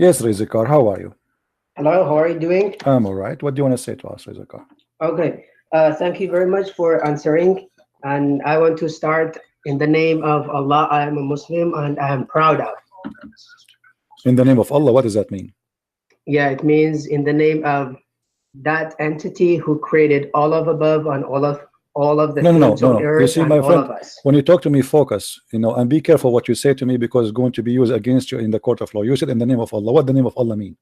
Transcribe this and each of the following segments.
Yes, Rizgar, how are you? Hello, how are you doing? I'm all right. What do you want to say to us, Rizgar? Okay, thank you very much for answering. And I want to start in the name of Allah. I am a Muslim and I am proud of. In the name of Allah, what does that mean? Yeah, it means in the name of that entity who created all of above and all of the things on No. You earth see, and my all friend, of us. when you talk to me, focus, and be careful what you say to me because it's going to be used against you in the court of law. You said in the name of Allah. What the name of Allah mean?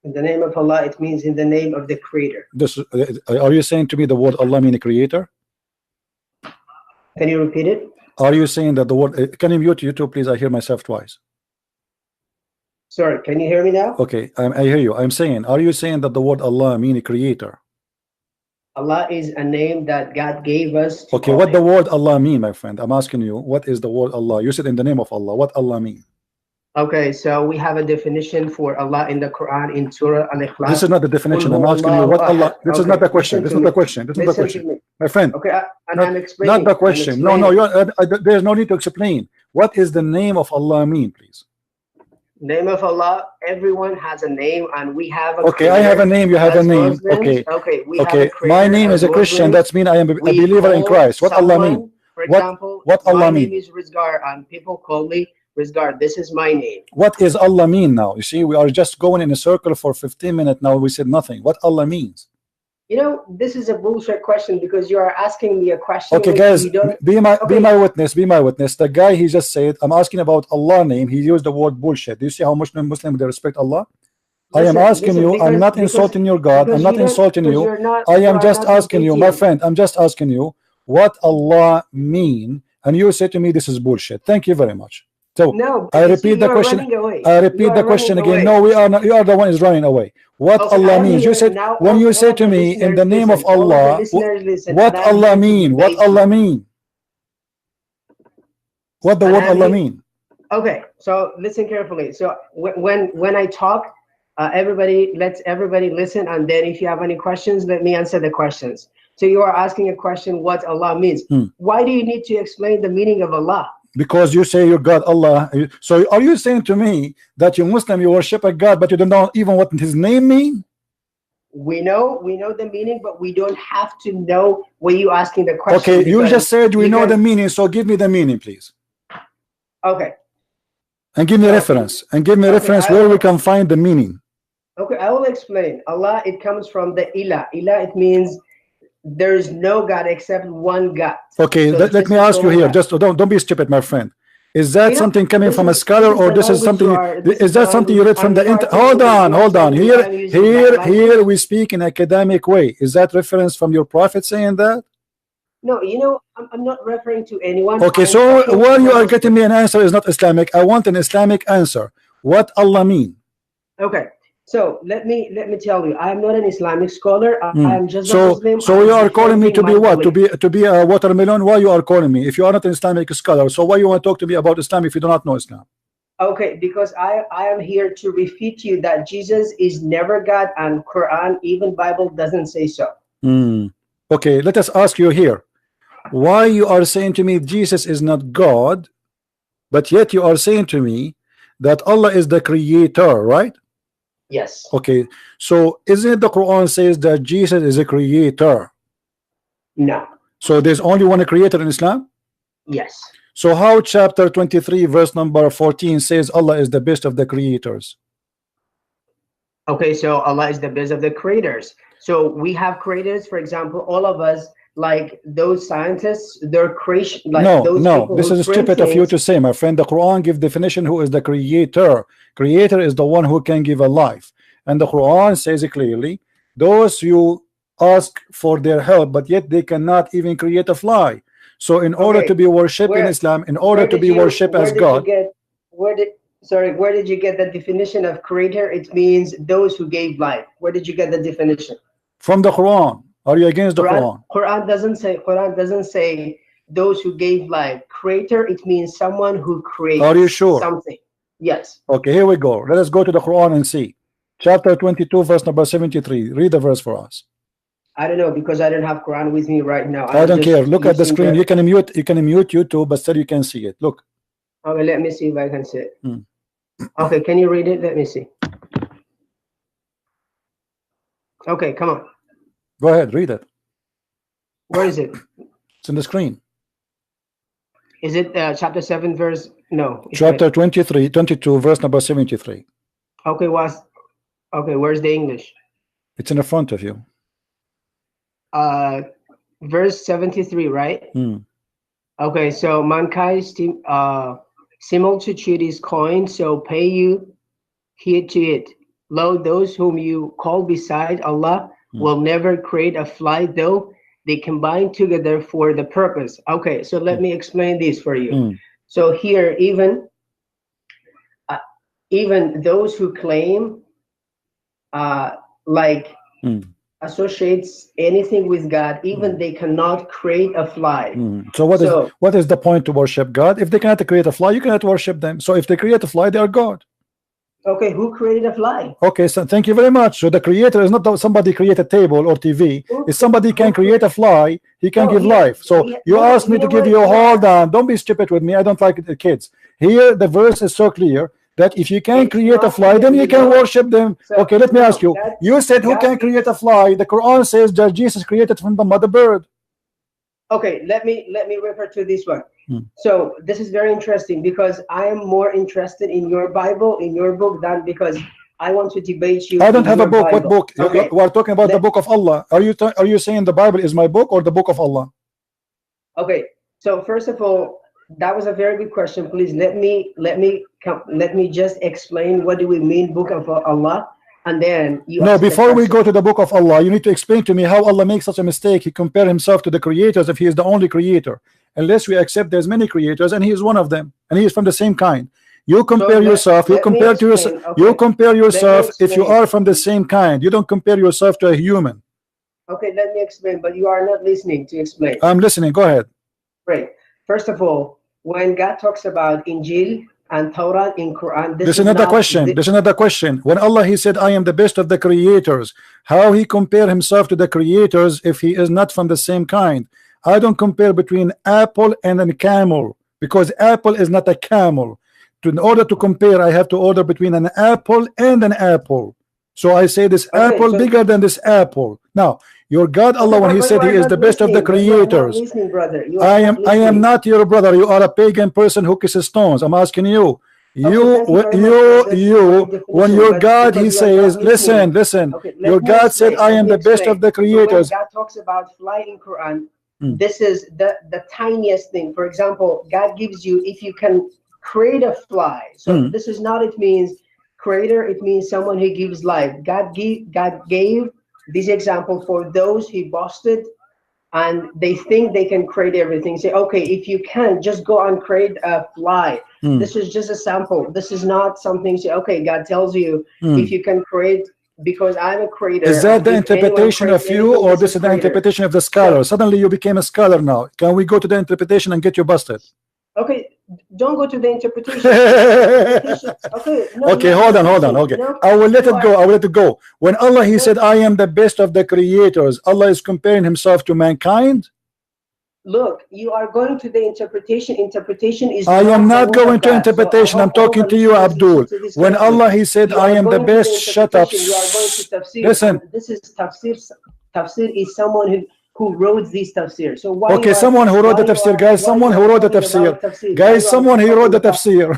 In the name of Allah, it means in the name of the Creator. This are you saying to me the word Allah mean a creator? Can you repeat it? Are you saying that the word can you mute YouTube, please? I hear myself twice. Sorry, can you hear me now? Okay, I hear you. I'm saying, are you saying that the word Allah mean a creator? Allah is a name that God gave us. Okay, what the word Allah mean, my friend? I'm asking you, what is the word Allah? You said in the name of Allah. What Allah mean? Okay, so we have a definition for Allah in the Quran in Surah Al-Ikhlas. This is not the definition. I'm asking you what Allah. This is not the question. This is not the question. This is the question, my friend. Okay, and I'm explaining. Not the question. No. There's no need to explain. What is the name of Allah mean, please? Name of Allah. Everyone has a name, and we have a. Okay, I have a name. You have a name. Muslims, Okay. My name is a Christian. That's mean I am a believer in Christ. What Allah mean? For example, what Allah mean? My name is Rizgar, and people call me Rizgar. This is my name. What is Allah mean now? You see, we are just going in a circle for 15 minutes now. We said nothing. What Allah means? This is a bullshit question because you are asking me a question. Okay, guys, be my witness. Be my witness. The guy he just said, I'm asking about Allah name. He used the word bullshit. Do you see how much Muslim they respect Allah? I am asking you. I'm not insulting your God. I'm not insulting you. I am just asking you, my friend. I'm just asking you what Allah mean, and you say to me this is bullshit. Thank you very much. So no, I repeat the question. I repeat the question again. No, we are not. You are the one is running away. What Allah means? You said when you say to me in the name of Allah, what Allah mean? What Allah mean? What the word Allah mean? Okay, so listen carefully. So when I talk, everybody listen, and then if you have any questions, let me answer the questions. So you are asking a question, what Allah means. Why do you need to explain the meaning of Allah? Because you say you God Allah. So are you saying to me that you Muslim, you worship a God, but you don't know even what his name mean? We know the meaning, but we don't have to know when you asking the question. Okay, you just said we know the meaning, so give me the meaning, please. Okay. And give me reference. And give me reference where we can find the meaning. Okay, I will explain. Allah, it comes from the ilah. Ilah, it means there is no God except one God. Okay, so let me ask you here. Just don't be stupid, my friend. Is that something coming from a scholar, or this is something? Is that something you read from the internet? Hold on. Here we speak in academic way. Is that reference from your prophet saying that? No, I'm not referring to anyone. Okay, so where you are getting me an answer is not Islamic. I want an Islamic answer. What Allah mean? Okay. So let me tell you, I am not an Islamic scholar. I am just a Muslim. So you are calling me to be what? To be a watermelon? Why you are calling me? If you are not an Islamic scholar, so why you want to talk to me about Islam if you do not know Islam? Okay, because I am here to refute you that Jesus is never God, and Quran, even Bible, doesn't say so. Okay, let us ask you here. Why you are saying to me Jesus is not God, but yet you are saying to me that Allah is the creator, right? Yes. Okay, so isn't it the Quran says that Jesus is a creator? No. So there's only one creator in Islam? Yes. So how chapter 23 verse number 14 says Allah is the best of the creators? Okay, so Allah is the best of the creators. So we have creators, for example, all of us, like those scientists, their creation. Like no, this is stupid of you to say, my friend. The Quran gives definition who is the creator. Creator is the one who can give a life, and the Quran says it clearly. Those you ask for their help, but yet they cannot even create a fly. So in order to be worshipped in Islam, in order to be worshipped as God, where did you get the definition of creator? It means those who gave life. Where did you get the definition? From the Quran. Are you against the Quran? Quran doesn't say those who gave life. Creator, it means someone who creates. Are you sure? Something. Yes. Okay, here we go. Let us go to the Quran and see. Chapter 22, verse number 73. Read the verse for us. I don't know because I don't have Quran with me right now. I don't care. Look at the screen. You can mute YouTube, but still you can see it. Look. Okay, let me see if I can see it. Okay, can you read it? Let me see. Okay, come on. Go ahead, read it. Where is it? It's in the screen. Is it chapter 7 verse? No. Chapter 23, 22, verse number 73. Okay, where's the English? It's in the front of you. Verse 73, right? Okay, so mankind similitude is coined, so pay you heed to it. Lo, those whom you call beside Allah will never create a fly, though they combine together for the purpose. Okay, so let me explain this for you. So here, even those who claim associates anything with God, even they cannot create a fly. So what is the point to worship God? If they cannot create a fly, you cannot worship them. So if they create a fly, they are God. Okay, who created a fly? Okay, so thank you very much. So the creator is not somebody create a table or TV. If somebody can create a fly, he can give life. So you asked me to give you, hold on, don't be stupid with me. I don't like the kids. Here the verse is so clear that if you can create a fly, then you can worship them. Okay, let me ask you. You said who can create a fly? The Quran says that Jesus created from the mother bird. Okay, let me refer to this one. So this is very interesting because I am more interested in your Bible, in your book, than because I want to debate you. I don't have a book. Bible. What book? Okay. We are talking about the book of Allah. Are you saying the Bible is my book or the book of Allah? Okay. So first of all, that was a very good question. Please let me just explain what do we mean book of Allah, and then you. No, before we go to the book of Allah, you need to explain to me how Allah makes such a mistake. He compared himself to the creators if he is the only creator. Unless we accept there's many creators and he is one of them, and he is from the same kind. You compare yourself. You compare to yourself. Okay. You compare yourself if you are from the same kind. You don't compare yourself to a human. Okay, let me explain. But you are not listening to explain. I'm listening. Go ahead. Right. First of all, when God talks about Injil and Torah in Quran, this is another question. There's another question. When Allah he said, "I am the best of the creators," how he compare himself to the creators if he is not from the same kind? I don't compare between apple and a camel because apple is not a camel. In order to compare, I have to order between an apple and an apple. So I say this apple bigger than this apple. Now, your God Allah, when he said he is the best of the creators, I am not your brother. You are a pagan person who kisses stones. I'm asking you. When your God he says, listen, your God said, I am the best of the creators. When God talks about fly in Quran, this is the tiniest thing. For example, God gives you, if you can create a fly. So this is not, it means creator, it means someone who gives life. God gave this example for those he busted and they think they can create everything. Say, okay, if you can, just go and create a fly. This is just a sample. This is not something, say, okay, God tells you if you can create, because I'm a creator. Is that the interpretation of you, or this is the interpretation of the scholar? Suddenly you became a scholar now. Can we go to the interpretation and get you busted? Okay, don't go to the interpretation. Okay, hold on. Okay, I will let it go. When Allah he said, I am the best of the creators, Allah is comparing himself to mankind. Look, you are going to the interpretation. Interpretation is. I am not going to interpretation. I'm talking to you, Abdul. When Allah he said, I am the best. Shut up. Listen. This is tafsir. Tafsir is someone who wrote this tafsir. So why? Okay, someone who wrote the tafsir, guys. Someone who wrote the tafsir, guys. Someone who wrote the tafsir.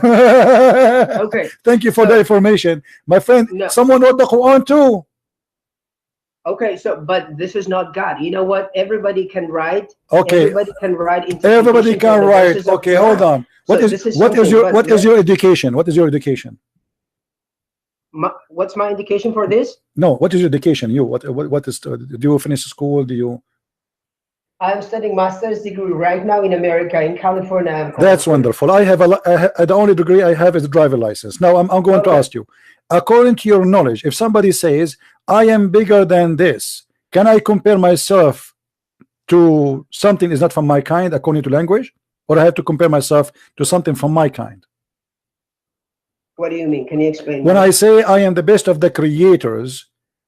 Okay. Thank you for the information, my friend. No. Someone wrote the Quran too. Okay, so but this is not God. You know what? Everybody can write. Okay. Everybody can write. Everybody can write. Okay, hold on. What is your education? What is your education? What's my education for this? No, what is your education? You what is? Do you finish school? Do you? I'm studying master's degree right now in America, in California. That's wonderful. I have the only degree I have is a driver license. Now I'm going to ask you, according to your knowledge, if somebody says I am bigger than this, can I compare myself to something is not from my kind according to language, or I have to compare myself to something from my kind? What do you mean? Can you explain? When I say I am the best of the creators,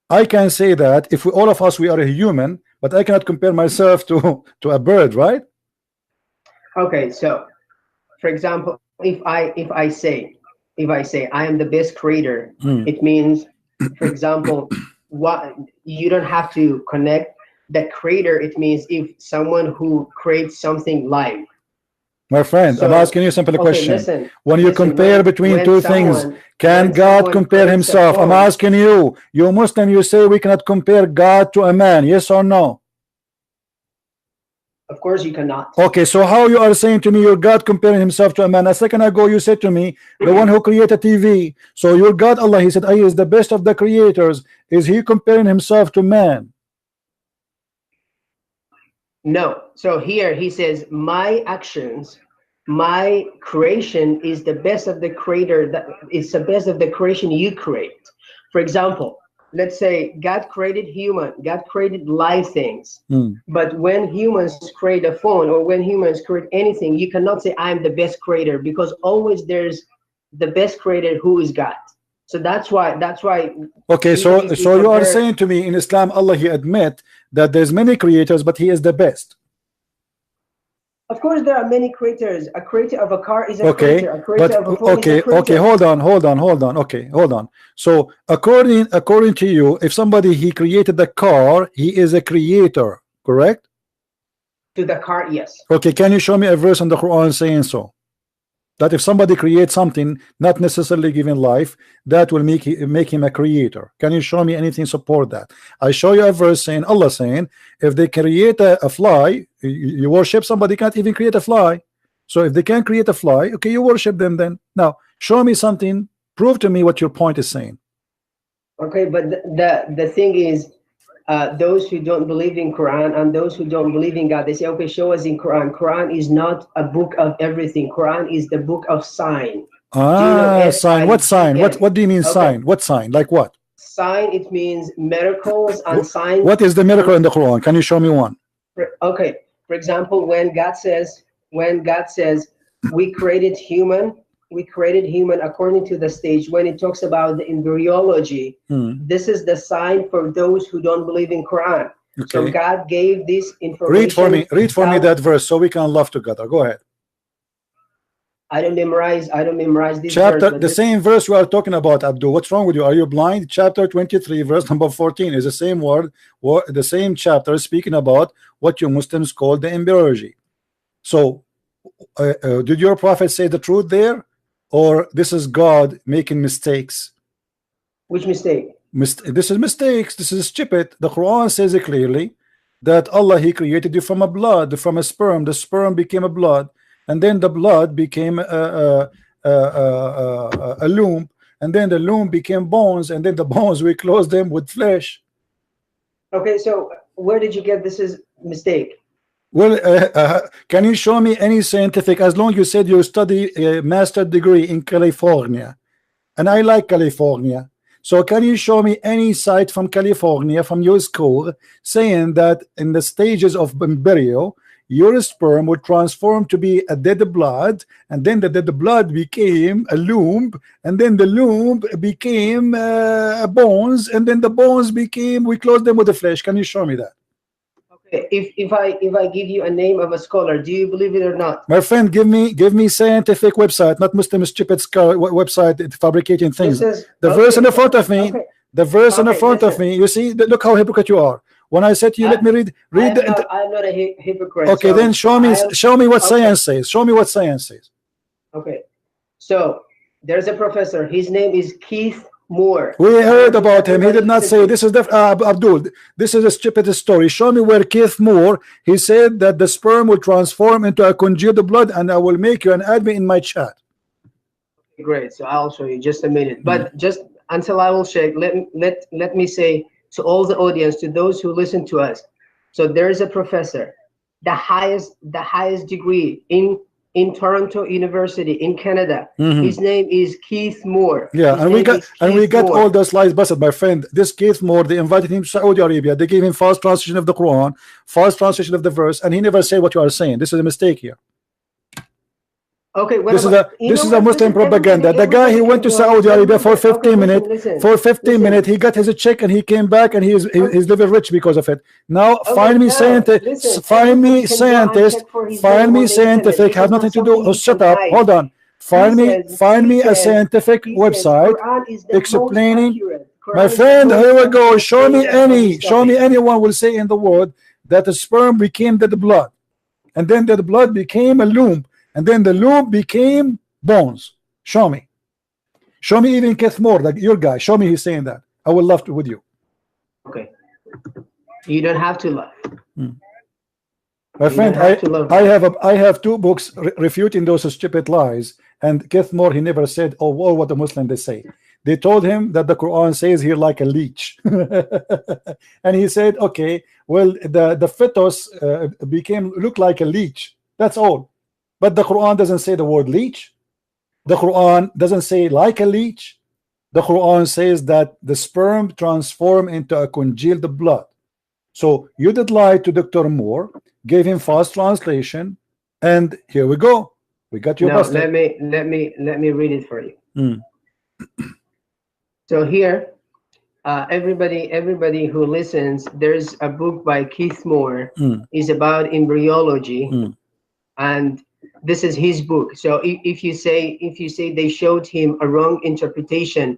I can say that if all of us we are a human, but I cannot compare myself to a bird, right? Okay, so for example, if I say if I say I am the best creator, it means, for example, what you don't have to connect the creator. It means if someone who creates something live. My friend, I'm asking you a simple question. Listen, when you compare between two things, can God compare himself? I'm asking you, you Muslim, you say we cannot compare God to a man, yes or no? Of course you cannot. Okay, so how you are saying to me your God comparing himself to a man? A second ago you said to me, the one who created TV. So your God Allah, he said, he is the best of the creators. Is he comparing himself to man? No. So here he says, my actions, my creation is the best of the creator. That is the best of the creation you create. For example, let's say God created human, God created live things. But when humans create a phone or when humans create anything, you cannot say I am the best creator, because always there's the best creator who is God. So that's why okay, so you are saying to me in Islam, Allah, he admit that there's many creators, but he is the best. Of course there are many creators. A creator of a car is a creator. A creator of a phone is a creator. Okay, hold on. Okay, hold on. So according to you, if somebody he created the car, he is a creator, correct? To the car, yes. Okay, can you show me a verse in the Quran saying so? That if somebody creates something, not necessarily given life, that will make him a creator. Can you show me anything support that? I show you a verse saying, Allah saying, if they create a fly, you worship somebody can't even create a fly. So if they can create a fly, okay, you worship them then. Now show me something, prove to me what your point is saying. Okay, but the thing is, those who don't believe in Quran and those who don't believe in God, they say, okay, show us in Quran. Quran is not a book of everything. Quran is the book of sign. Sign. What sign? What do you mean sign? What sign? Like what? Sign, it means miracles and signs. What is the miracle in the Quran? Can you show me one? Okay, for example, when God says we created human according to the stage, when it talks about the embryology, this is the sign for those who don't believe in Quran. Okay. So God gave this information. Read for me that verse so we can laugh together. Go ahead. I don't memorize this chapter verse, the same verse we are talking about, Abdul. What's wrong with you? Are you blind? Chapter 23 verse number 14 is the same word, the same chapter speaking about what you Muslims call the embryology. So did your prophet say the truth there, or this is God making mistakes? Which mistake? This is mistakes. This is stupid. The Quran says it clearly that Allah, he created you from a blood, from a sperm. The sperm became a blood, and then the blood became a loom, and then the loom became bones, and then the bones we close them with flesh. Okay, so where did you get this is mistake? Well, can you show me any scientific, as long as you said you study a master degree in California, and I like California, so can you show me any site from California, from your school, saying that in the stages of embryo, your sperm would transform to be a dead blood, and then the dead blood became a loom, and then the loom became bones, and then the bones became, we close them with the flesh? Can you show me that? Okay, if I give you a name of a scholar, do you believe it or not? My friend, give me scientific website, not Muslim stupid website fabricating things. The verse in the front of me, the verse in the front of me. You see, look how hypocrite you are. When I said to you, let me read. I'm not a hypocrite. Okay, so then show me what science says. Show me what science says. Okay, so there's a professor. His name is Keith Moore. We heard about him. He did not say this is the Abdul. This is a stupid story. Show me where Keith Moore he said that the sperm will transform into a congealed blood, and I will make you an admin in my chat. Great. So I'll show you just a minute. But just until I will share, let me say to all the audience, to those who listen to us. So there is a professor, the highest degree in Toronto University in Canada. His name is Keith Moore. Yeah, and we got all those lies busted, my friend. This Keith Moore, they invited him to Saudi Arabia. They gave him false translation of the Quran, false translation of the verse, and he never said what you are saying. This is a mistake here. Okay, this is a Muslim propaganda. The guy, he went to Saudi Arabia for 15 minutes. For 15 minutes, he got his check and he came back and he's living rich because of it. Now, find me scientist, find me scientific, have nothing to do. Oh, shut up. Hold on. Find me a scientific website explaining. My friend, here we go. Show me anyone will say in the world that the sperm became dead blood, and then the blood became a loom, and then the loom became bones. Show me. Show me even Keith Moore, like your guy. Show me he's saying that. I will love to with you. Okay. You don't have to love. My friend, I have 2 books refuting those stupid lies, and Keith Moore, he never said, oh, what the Muslim they say. They told him that the Quran says here like a leech. And he said, okay, well, the fetus look like a leech. That's all. But the Quran doesn't say the word leech. The Quran doesn't say like a leech. The Quran says that the sperm transform into a congealed blood. So you did lie to Dr. Moore, gave him false translation, and here we go. We got you busted. Let me read it for you. So here, everybody who listens, there's a book by Keith Moore. It's about embryology, and this is his book. So if you say they showed him a wrong interpretation,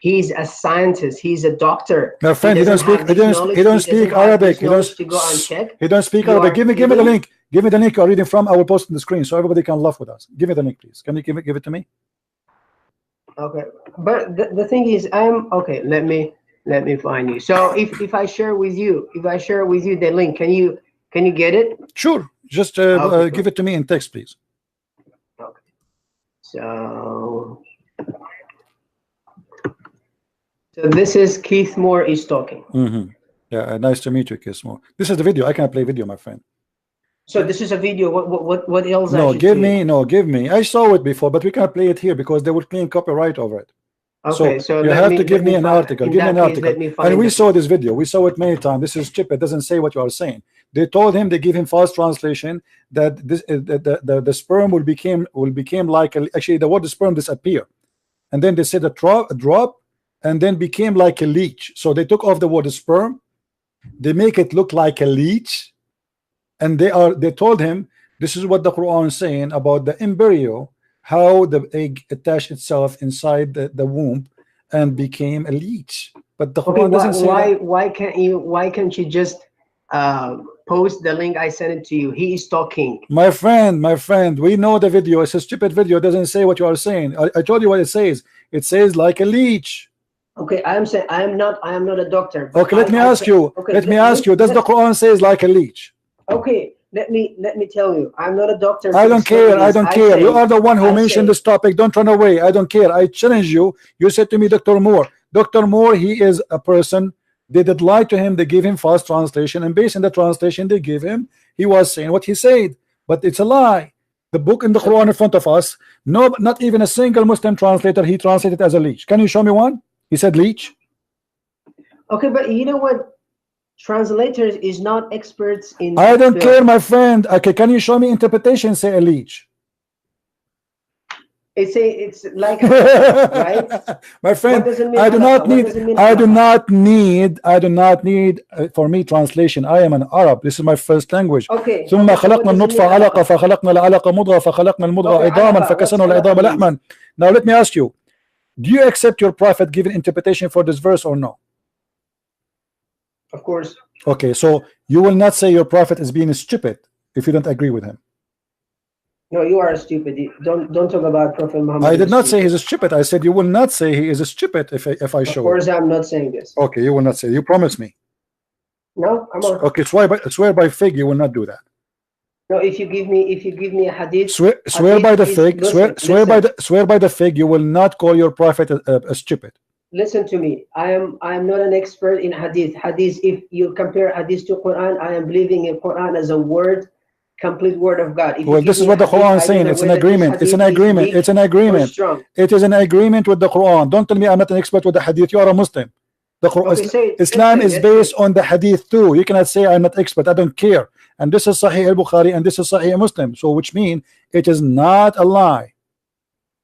he's a scientist. He's a doctor. My friend, he don't speak Arabic. He don't speak Arabic. Give me the link. Give me the link you're reading from. I will post on the screen so everybody can laugh with us. Give me the link, please. Can you give it to me? Okay, but the thing is, okay. Let me find you. So if I share with you, the link, can you get it? Sure. Just give it to me in text, please. Okay. So this is Keith Moore is talking. Yeah, nice to meet you, Keith Moore. This is the video. I can't play video, my friend. So this is a video. What else? No, give me. I saw it before, but we can't play it here because they will claim copyright over it. Okay, so you have to give me an article. Give me an article. And we saw this video. We saw it many times. This is stupid. It doesn't say what you are saying. They told him, they give him false translation that this the sperm will became like actually the word sperm disappear, and then they said a drop, and then became like a leech. So they took off the word sperm, they make it look like a leech. And they told him this is what the Quran is saying about the embryo, how the egg attached itself inside the womb and became a leach. But the Quran doesn't say that. Why can't you just post the link? I sent it to you. He is talking. My friend, we know the video. It's a stupid video. It doesn't say what you are saying. I told you what it says. It says like a leech. Okay, I am saying I am not a doctor. Okay, let me ask you. Does the Quran says like a leech? Okay, let me tell you, I'm not a doctor. I don't care. You are the one who mentioned this topic. Don't run away. I don't care. I challenge you. You said to me, Dr. Moore. Dr. Moore, he is a person. They did lie to him. They gave him false translation, and based on the translation they gave him, he was saying what he said, but it's a lie. The book in the Quran in front of us, no, not even a single Muslim translator he translated as a leech. Can you show me one? He said leech. Okay, but you know what? Translators is not experts in. I don't care, my friend. Okay, can you show me interpretation? Say a leech. It's like right? My friend, I do not need for me translation. I am an Arab. This is my first language. Okay. ثم خلقنا النطفة علقة فخلقنا العلقة مضغة فخلقنا المضغة عظاما فكسرنا العظام لحما. Now let me ask you, do you accept your prophet giving interpretation for this verse or no? Of course. Okay, so you will not say your prophet is being stupid if you don't agree with him. No, you are stupid. Don't talk about Prophet Muhammad. I did not say he's a stupid. I said you will not say he is a stupid if I show. Of course, I'm not saying this. Okay, you will not say. You promise me. No, I'm not. Okay, swear by fig you will not do that. No, if you give me a hadith. Swear by the fig. Swear by the fig. You will not call your prophet a stupid. Listen to me. I am not an expert in hadith. Hadith, if you compare hadith to Quran, I am believing in Quran as a word, complete word of God. Well, this is what the Quran is saying. It's an agreement. It's an agreement. It's an agreement. It is an agreement with the Quran. Don't tell me I'm not an expert with the hadith. You are a Muslim. The Quran, Islam is based on the hadith too. You cannot say I'm not expert. I don't care. And this is Sahih al-Bukhari and this is Sahih Muslim. So which means it is not a lie.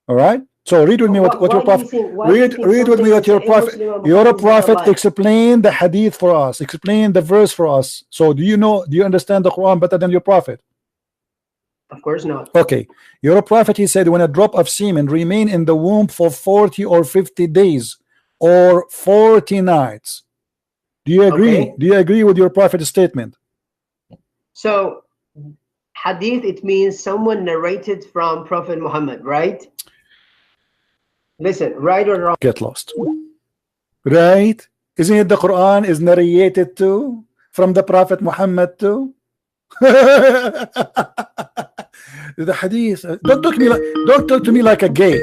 All right. So read with me what your prophet. Read with me what your prophet. Your prophet explain the hadith for us. Explain the verse for us. So do you understand the Quran better than your prophet? Of course not. Okay, your prophet, he said, when a drop of semen remain in the womb for 40 or 50 days or 40 nights. Do you agree? Okay. Do you agree with your prophet's statement? So hadith, it means someone narrated from Prophet Muhammad, right? Listen, right or wrong? Get lost. Right? Isn't it the Quran is narrated too from the Prophet Muhammad too? The hadith. Don't talk to me like a gay.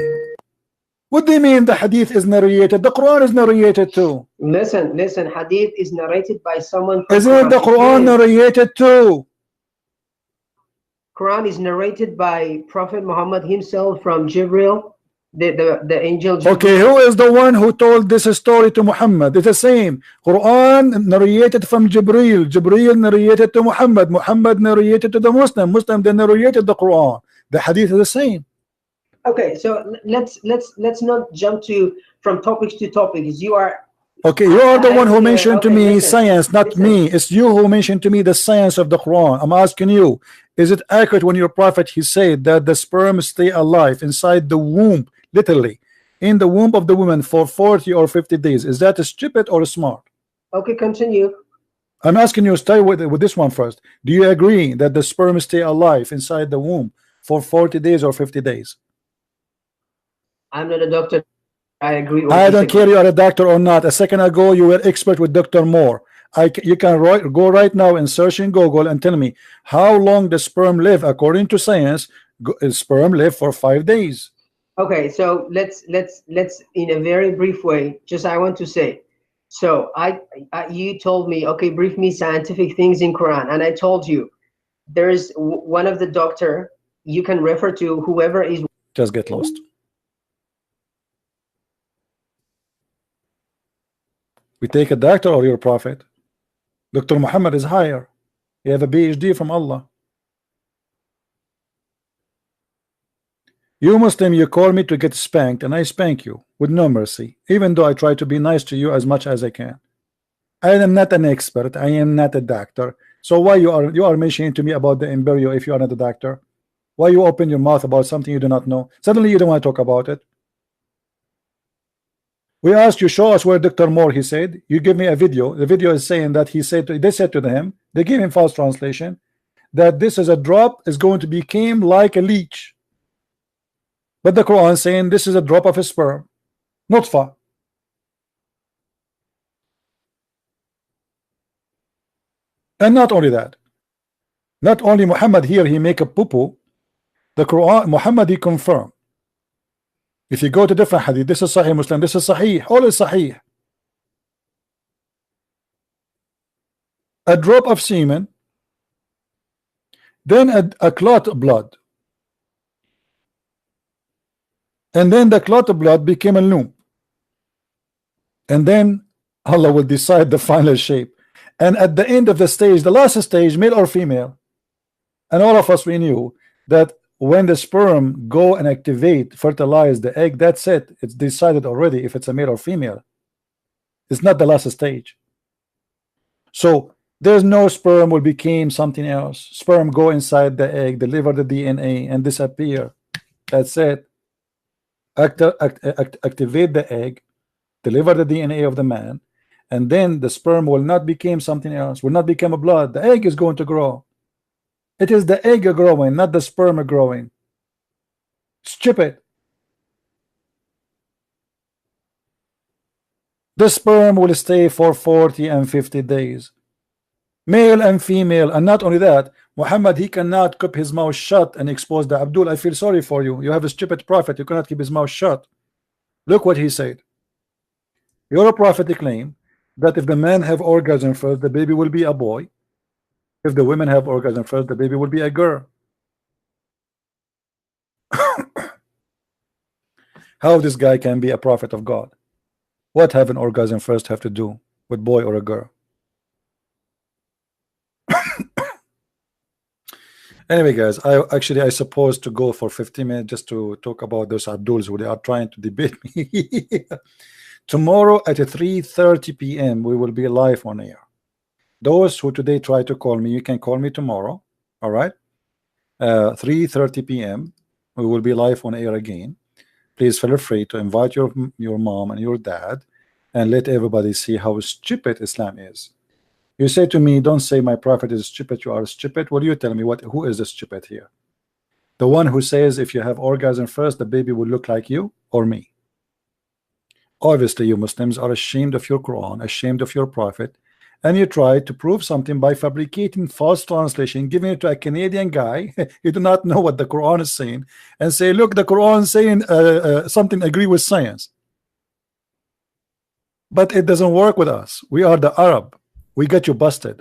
What do you mean the hadith is narrated? The Quran is narrated too. Listen, hadith is narrated by someone from Isn't it the Quran narrated too? Quran is narrated by Prophet Muhammad himself from Jibril, the angel Jibril. Okay, who is the one who told this story to Muhammad? It's the same. Quran narrated from Jibril. Jibril narrated to Muhammad. Muhammad narrated to the Muslim. Muslim then narrated the Quran. The hadith is the same. Okay, so let's not jump from topics to topics. You are okay. You are the one who mentioned to me listen, science, not me. It's you who mentioned to me the science of the Quran. I'm asking you, is it accurate when your prophet he said that the sperm stay alive inside the womb, literally in the womb of the woman for 40 or 50 days? Is that stupid or smart? Okay, continue. I'm asking you, stay with this one first. Do you agree that the sperm stay alive inside the womb for 40 days or 50 days? I'm not a doctor. I agree. I don't care you are a doctor or not. A second ago you were expert with Dr. Moore. You can go right now and search in Google and tell me how long the sperm live. According to science, sperm live for 5 days. Okay, so let's in a very brief way, just I want to say, so you told me, okay, brief me scientific things in Quran, and I told you there is one of the doctor you can refer to, whoever is. Just get lost. We take a doctor or your prophet. Dr. Muhammad is higher. You have a PhD from Allah. You Muslim, you call me to get spanked, and I spank you with no mercy, even though I try to be nice to you as much as I can. I am not an expert. I am not a doctor. So why you are mentioning to me about the embryo if you are not a doctor? Why you open your mouth about something you do not know? Suddenly you don't want to talk about it. We asked you, show us where Dr. Moore, he said. You give me a video. The video is saying that he said they said to him, they gave him false translation, that this is a drop is going to become like a leech. But the Quran saying this is a drop of a sperm, nutfa. And not only that, not only Muhammad here he make a poo-poo, the Quran Muhammad he confirmed. If you go to different hadith, this is Sahih Muslim, this is Sahih, all is Sahih. A drop of semen, then a clot of blood, and then the clot of blood became a lump, and then Allah will decide the final shape. And at the end of the stage, the last stage, male or female, and all of us we knew that when the sperm go and activate, fertilize the egg, that's it. It's decided already if it's a male or female. It's not the last stage. So there's no sperm will become something else. Sperm go inside the egg, deliver the DNA, and disappear. That's it. Activate the egg, deliver the DNA of the man, and then the sperm will not become something else, will not become a blood. The egg is going to grow. It is the egg growing, not the sperm growing. Stupid. The sperm will stay for 40 and 50 days. Male and female, and not only that, Muhammad, he cannot keep his mouth shut and expose the Abdul. I feel sorry for you. You have a stupid prophet. You cannot keep his mouth shut. Look what he said. Your prophet claimed that if the man have orgasm first, the baby will be a boy. If the women have orgasm first, the baby will be a girl. How this guy can be a prophet of God? What have an orgasm first have to do with boy or a girl? Anyway, guys, I supposed to go for 15 minutes just to talk about those Abduls who they are trying to debate me. Tomorrow at 3:30 p.m. we will be live on air. Those who today try to call me, you can call me tomorrow. All right. 3:30 p.m. we will be live on air again. Please feel free to invite your mom and your dad and let everybody see how stupid Islam is. You say to me, don't say my prophet is stupid, you are stupid. What do you tell me? Who is the stupid here? The one who says if you have orgasm first the baby will look like you, or me? Obviously you Muslims are ashamed of your Quran, ashamed of your prophet, and you try to prove something by fabricating false translation, giving it to a Canadian guy you do not know what the Quran is saying, and say look, the Quran is saying something agree with science. But it doesn't work with us. We are the Arab. We get you busted.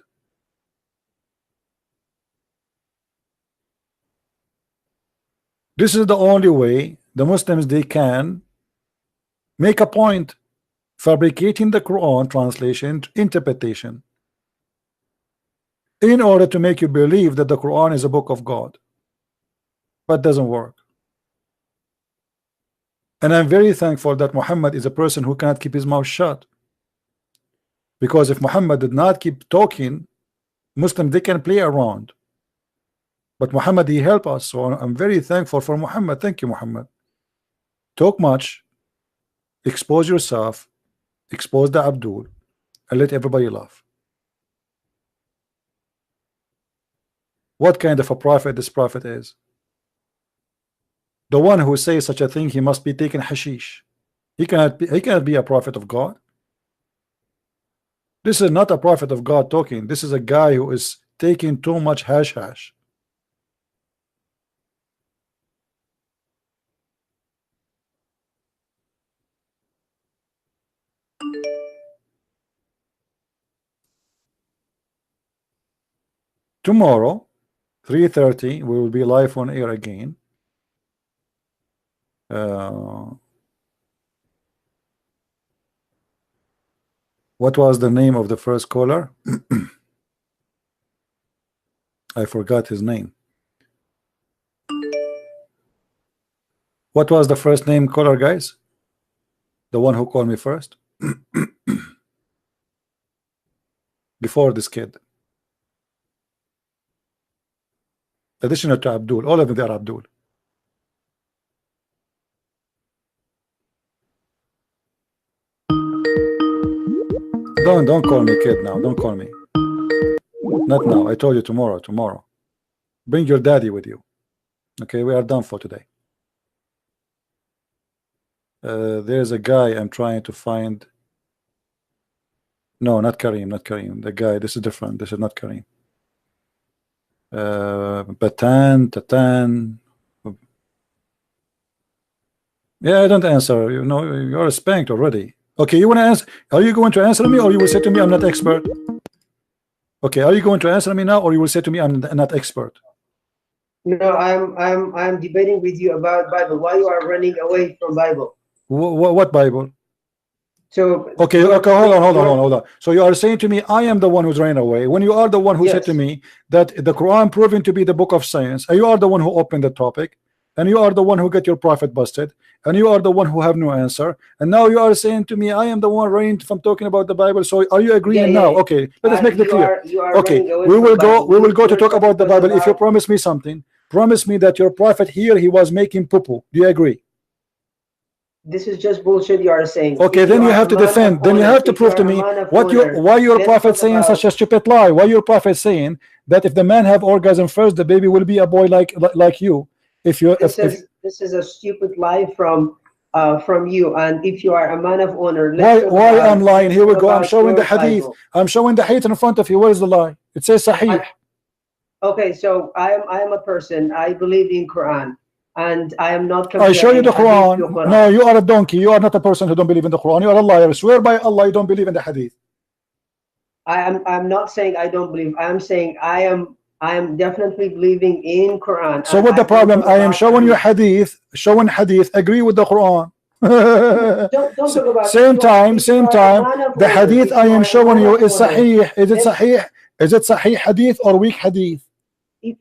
This is the only way the Muslims they can make a point, fabricating the Quran translation interpretation in order to make you believe that the Quran is a book of God. But doesn't work. And I'm very thankful that Muhammad is a person who cannot keep his mouth shut, because if Muhammad did not keep talking, Muslims they can play around. But Muhammad he helped us, so I'm very thankful for Muhammad. Thank you, Muhammad. Talk much, expose yourself, expose the Abdul, and let everybody laugh. What kind of a prophet this prophet is? The one who says such a thing, he must be taking hashish. He cannot be a prophet of God. This is not a prophet of God talking. This is a guy who is taking too much hash. Tomorrow 3:30 we will be live on air again. What was the name of the first caller? I forgot his name. What was the first name caller, guys? The one who called me first? Before this kid. Additional to Abdul. All of them they are Abdul. Don't call me kid now. Don't call me. Not now. I told you tomorrow. Tomorrow. Bring your daddy with you. Okay, we are done for today. There's a guy I'm trying to find. No, not Kareem. Not Kareem. The guy. This is different. This is not Kareem. Tatan. Yeah, I don't answer. You know, you're spanked already. Okay, you want to answer? Are you going to answer me, or you will say to me I'm not expert? Okay, are you going to answer me now, or you will say to me I'm not expert? No, I'm debating with you about Bible. Why you are running away from Bible? What Bible? So okay, hold on. So you are saying to me I am the one who's running away, when you are the one who yes. said to me that the Quran proven to be the book of science, and you are the one who opened the topic, and you are the one who get your prophet busted, and you are the one who have no answer, and now you are saying to me I am the one running from talking about the Bible. So are you agreeing now? Okay, let us make it clear. Okay, we will go to talk about the Bible. If you promise me something, promise me that your prophet here he was making poo-poo. Do you agree? This is just bullshit you are saying. Okay, then you have to defend. Then you have to prove to me why your prophet saying such a stupid lie. Why your prophet saying that if the man have orgasm first, the baby will be a boy like you. This is a stupid lie from you. And if you are a man of honor, why I'm lying? Here we go. I'm showing the hadith. Bible. I'm showing the hadith in front of you. Where is the lie? It says Sahih. Okay, so I am a person. I believe in Quran. And I am not. I show you the Quran. No, you are a donkey. You are not a person who don't believe in the Quran. You are a liar. Swear by Allah, you don't believe in the hadith. I'm not saying I don't believe. I am saying I am definitely believing in Quran. So what the problem? I am showing you hadith. Showing hadith. Agree with the Quran. don't talk about same time. The hadith I am showing you is Sahih. Is it Sahih? Is it Sahih hadith or weak hadith?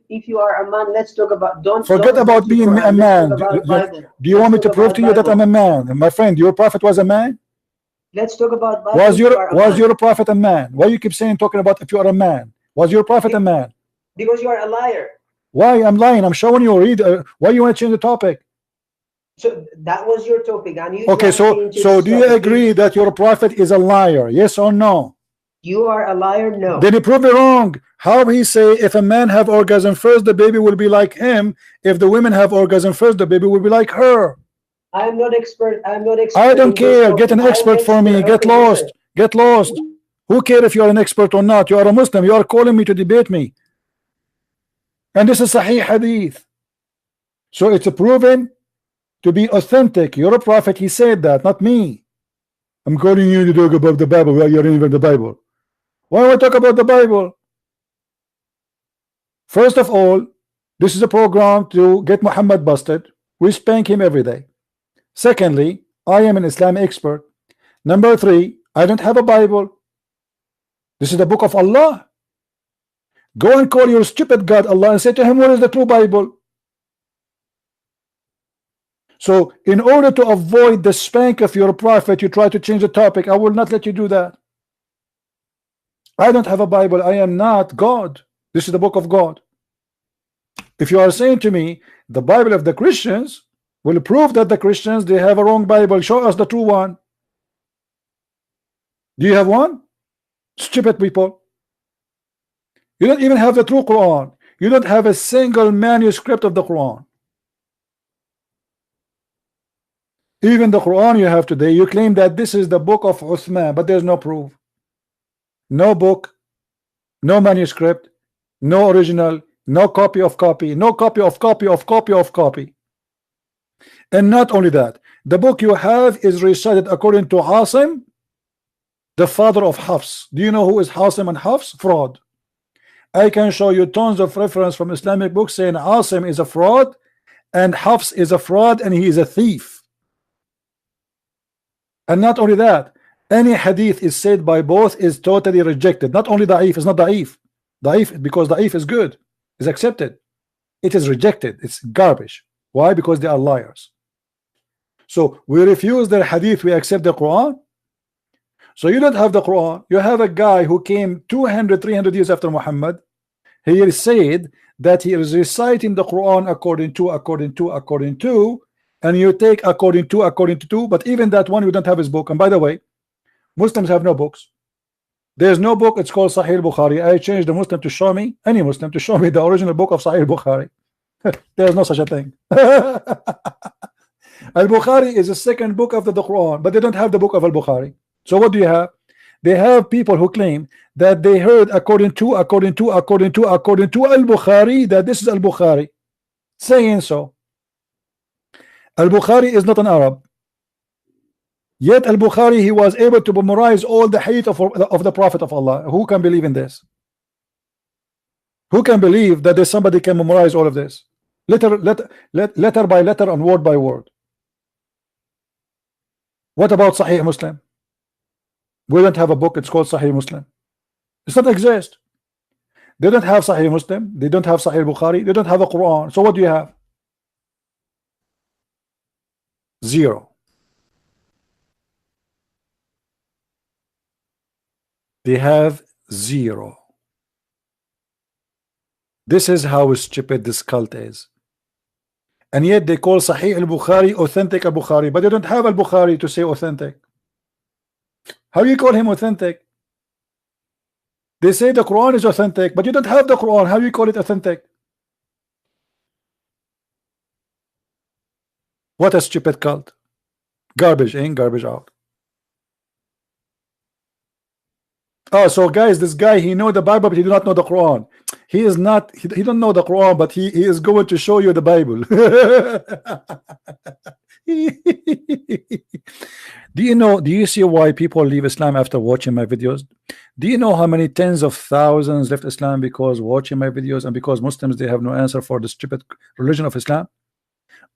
If you are a man, let's talk about. Forget about being a man. Do you want me to prove to you that I'm a man, my friend? Your prophet was a man. Let's talk about Bible. Was your prophet a man? Why you keep saying talking about if you are a man? Was your prophet a man? Because you are a liar. Why I'm lying? I'm showing you. Read. Why you want to change the topic? So that was your topic, and you. Okay, so do you agree that your prophet is a liar? Yes or no? You are a liar. No. Then he prove me wrong. How he say if a man have orgasm first, the baby will be like him. If the women have orgasm first, the baby will be like her. I'm not expert. I'm not expert. I don't care. Get an expert for me. Get lost. Get lost. Who cares if you are an expert or not? You are a Muslim. You are calling me to debate me. And this is Sahih Hadith. So it's proven to be authentic. You're a prophet. He said that, not me. I'm calling you to talk about the Bible. Well, you're even the Bible. Why do I talk about the Bible? First of all, this is a program to get Muhammad busted. We spank him every day. Secondly, I am an Islam expert. Number three, I don't have a Bible. This is the book of Allah. Go and call your stupid God Allah and say to him, what is the true Bible? So in order to avoid the spank of your prophet, you try to change the topic. I will not let you do that. I don't have a Bible. I am not God. This is the book of God. If you are saying to me the Bible of the Christians will prove that the Christians, they have a wrong Bible, show us the true one. Do you have one? Stupid people. You don't even have the true Quran. You don't have a single manuscript of the Quran. Even the Quran you have today, you claim that this is the book of Uthman, but there's no proof. No book, no manuscript, no original, no copy of copy, no copy of copy of copy of copy. And not only that, the book you have is recited according to Asim, the father of Hafs. Do you know who is Asim and Hafs? Fraud. I can show you tons of reference from Islamic books saying Asim is a fraud and Hafs is a fraud and he is a thief. And not only that, any hadith is said by both is totally rejected. Not only da'if, it's not da'if. Da'if because da'if is good, is accepted. It is rejected. It's garbage. Why? Because they are liars. So we refuse their hadith, we accept the Quran. So you don't have the Quran. You have a guy who came 200, 300 years after Muhammad. He said that he is reciting the Quran according to, and you take according to, but even that one you don't have his book. And by the way, Muslims have no books. There's no book. It's called Sahih Bukhari. I changed the Muslim to show me, any Muslim to show me the original book of Sahih Bukhari. There's no such a thing. Al-Bukhari is the second book after the Quran, but they don't have the book of Al-Bukhari. So what do you have? They have people who claim that they heard according to Al-Bukhari, that this is Al-Bukhari saying so. Al-Bukhari is not an Arab. Yet Al-Bukhari, he was able to memorize all the hadith of the Prophet of Allah. Who can believe in this? Who can believe that there's somebody can memorize all of this? Letter by letter and word by word. What about Sahih Muslim? We don't have a book. It's called Sahih Muslim. It's not exist. They don't have Sahih Muslim. They don't have Sahih Bukhari. They don't have a Quran. So what do you have? Zero. They have zero. This is how stupid this cult is. And yet they call Sahih al-Bukhari authentic al-Bukhari, but they don't have al-Bukhari to say authentic. How do you call him authentic? They say the Quran is authentic, but you don't have the Quran. How do you call it authentic? What a stupid cult. Garbage in, garbage out. Oh, so guys, this guy, he know the Bible, but he do not know the Quran. He is not, he don't know the Quran, but he is going to show you the Bible. Do you see why people leave Islam after watching my videos? Do you know how many tens of thousands left Islam because watching my videos and because Muslims, they have no answer for the stupid religion of Islam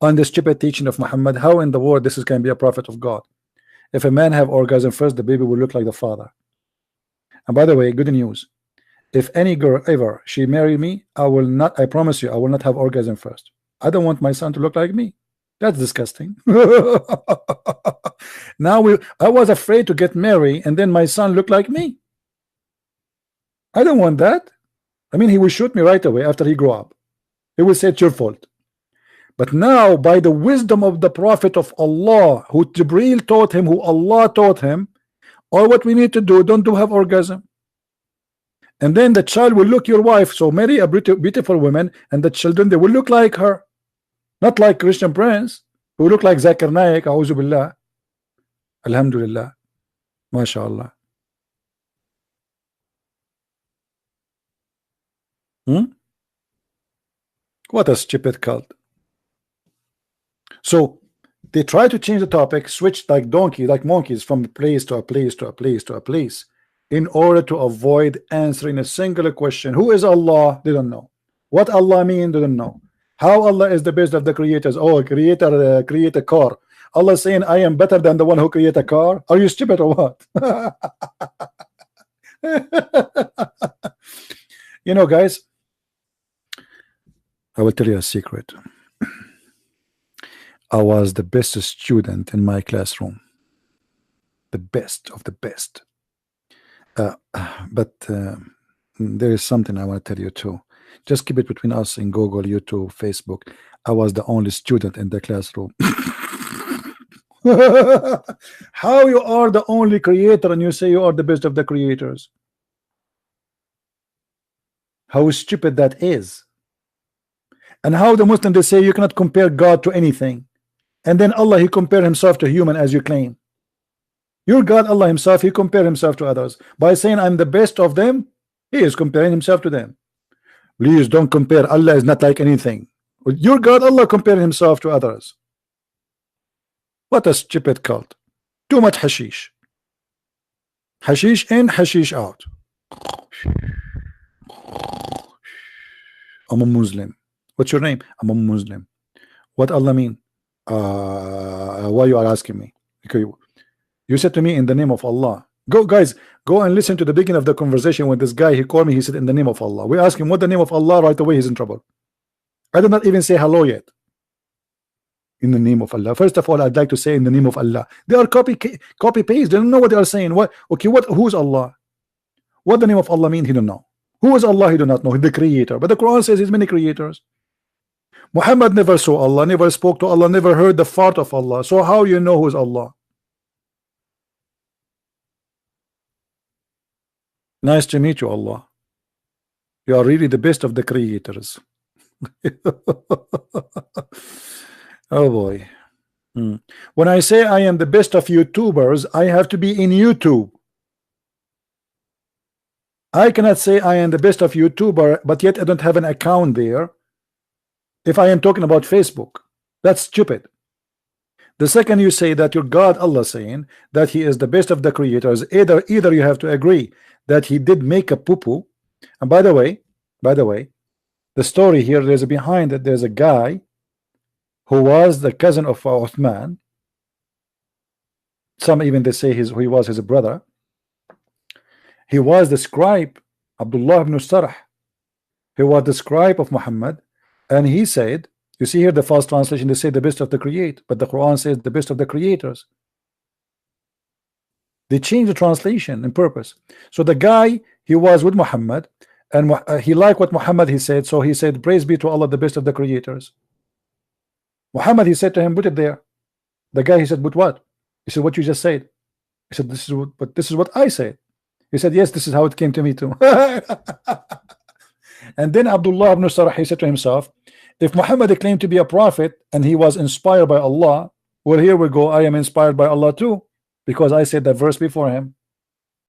and the stupid teaching of Muhammad? How in the world this is can be a prophet of God? If a man have orgasm first, the baby will look like the father. And by the way, good news, if any girl ever she marry me, I will not, I promise you, I will not have orgasm first. I don't want my son to look like me. That's disgusting. Now I was afraid to get married and then my son looked like me. I don't want that. I mean, he will shoot me right away after he grew up. He will say it's your fault. But now, by the wisdom of the Prophet of Allah, who Jibreel taught him, who Allah taught him, all what we need to do, don't do have orgasm. And then the child will look your wife. So marry a beautiful woman, and the children, they will look like her. Not like Christian Prince, who look like Zakir Naik, A'udhu Billah. Alhamdulillah. MashaAllah. What a stupid cult. So they try to change the topic, switch like monkeys from place to a place to a place to a place, in order to avoid answering a singular question. Who is Allah? They don't know. What Allah mean? They don't know. How Allah is the best of the creators? Oh, creator create a car. Allah saying I am better than the one who create a car. Are you stupid or what? You know, guys, I will tell you a secret. I was the best student in my classroom, the best of the best. But there is something I want to tell you too. Just keep it between us in Google, YouTube, Facebook. I was the only student in the classroom. How you are the only creator and you say you are the best of the creators? How stupid that is. And how the Muslims, they say you cannot compare God to anything, and then Allah, he compare himself to human as you claim. Your God, Allah himself, he compare himself to others by saying I'm the best of them. He is comparing himself to them. Please don't compare. Allah is not like anything. Your God, Allah, compare himself to others. What a stupid cult. Too much hashish. Hashish in, hashish out. I'm a Muslim. What's your name? I'm a Muslim. What Allah mean? Why you are asking me? Okay, you said to me in the name of Allah. Go, guys, go and listen to the beginning of the conversation when this guy, he called me, he said in the name of Allah. We ask him what the name of Allah, right away he's in trouble. I did not even say hello yet. In the name of Allah. First of all, I'd like to say in the name of Allah. They are copy paste. They don't know what they are saying. What? Okay, who's Allah? What the name of Allah mean? He don't know. Who is Allah? He do not know. The creator. But the Quran says there's many creators. Muhammad never saw Allah, never spoke to Allah, never heard the fart of Allah. So how you know who's Allah? Nice to meet you, Allah. You are really the best of the creators. Oh boy. When I say I am the best of YouTubers, I have to be in YouTube. I cannot say I am the best of YouTuber, but yet I don't have an account there. If I am talking about Facebook, that's stupid. The second you say that your God Allah saying that he is the best of the creators, either you have to agree that he did make a poo-poo. And by the way, the story here, there's behind it, there's a guy who was the cousin of Uthman. Some even they say he was his brother. He was the scribe, Abdullah ibn Sarh. He was the scribe of Muhammad. And he said, you see here the false translation, they say the best of the create, but the Quran says the best of the creators. They changed the translation on purpose. So the guy, he was with Muhammad, and he liked what Muhammad he said, so he said, praise be to Allah, the best of the creators. Muhammad, he said to him, put it there. The guy, he said, but what? He said, what you just said. He said, this is what I said. He said, yes, this is how it came to me too. And then Abdullah ibn Sarh, he said to himself, if Muhammad claimed to be a prophet and he was inspired by Allah, well, here we go, I am inspired by Allah too, because I said that verse before him.